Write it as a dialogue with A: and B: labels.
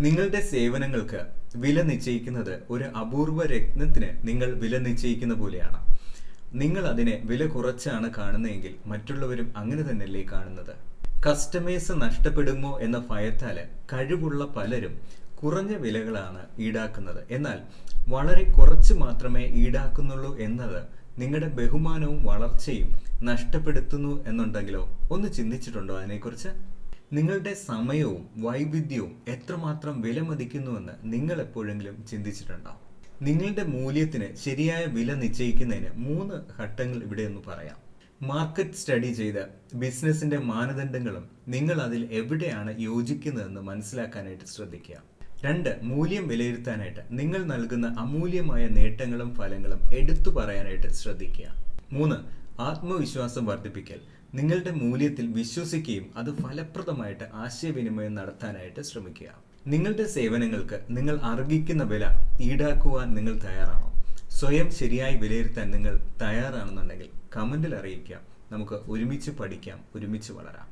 A: നിങ്ങളുടെ സേവനങ്ങൾക്ക് വില നിശ്ചയിക്കുന്നത് ഒരു അപൂർവ രത്നത്തിന് നിങ്ങൾ വില നിശ്ചയിക്കുന്ന പോലെയാണ്. നിങ്ങൾ അതിനെ വില കുറച്ചാണ് കാണുന്നതെങ്കിൽ മറ്റുള്ളവരും അങ്ങനെ തന്നെയല്ലേ കാണുന്നത്. കസ്റ്റമേഴ്സ് നഷ്ടപ്പെടുമോ എന്ന ഭയത്താല് കഴിവുള്ള പലരും കുറഞ്ഞ വിലകളാണ് ഈടാക്കുന്നത്. എന്നാൽ വളരെ കുറച്ച് മാത്രമേ ഈടാക്കുന്നുള്ളൂ എന്നത് നിങ്ങളുടെ ബഹുമാനവും വളർച്ചയും നഷ്ടപ്പെടുത്തുന്നു എന്നുണ്ടെങ്കിലോ ഒന്ന് ചിന്തിച്ചിട്ടുണ്ടോ അതിനെക്കുറിച്ച്? നിങ്ങളുടെ സമയവും വൈവിധ്യവും എത്രമാത്രം വിലമതിക്കുന്നുവെന്ന് നിങ്ങൾ എപ്പോഴെങ്കിലും ചിന്തിച്ചിട്ടുണ്ടോ? നിങ്ങളുടെ മൂല്യത്തിന് ശരിയായ വില നിശ്ചയിക്കുന്നതിന് 3 ഘട്ടങ്ങൾ ഇവിടെ ഒന്ന് പറയാം. മാർക്കറ്റ് സ്റ്റഡി ചെയ്ത് ബിസിനസിന്റെ മാനദണ്ഡങ്ങളും നിങ്ങൾ അതിൽ എവിടെയാണ് യോജിക്കുന്നതെന്ന് മനസ്സിലാക്കാനായിട്ട് ശ്രദ്ധിക്കുക. 2. മൂല്യം വിലയിരുത്താനായിട്ട് നിങ്ങൾ നൽകുന്ന അമൂല്യമായ നേട്ടങ്ങളും ഫലങ്ങളും എടുത്തു പറയാനായിട്ട് ശ്രദ്ധിക്കുക. 3. ആത്മവിശ്വാസം വർദ്ധിപ്പിക്കൽ. നിങ്ങളുടെ മൂല്യത്തിൽ വിശ്വസിക്കുകയും അത് ഫലപ്രദമായിട്ട് ആശയവിനിമയം നടത്താനായിട്ട് ശ്രമിക്കുക. നിങ്ങളുടെ സേവനങ്ങൾക്ക് നിങ്ങൾ അർഹിക്കുന്ന വില ഈടാക്കുവാൻ നിങ്ങൾ തയ്യാറാണോ? സ്വയം ശരിയായി വിലയിരുത്താൻ നിങ്ങൾ തയ്യാറാണെന്നുണ്ടെങ്കിൽ കമന്റിൽ അറിയിക്കാം. നമുക്ക് ഒരുമിച്ച് പഠിക്കാം, ഒരുമിച്ച് വളരാം.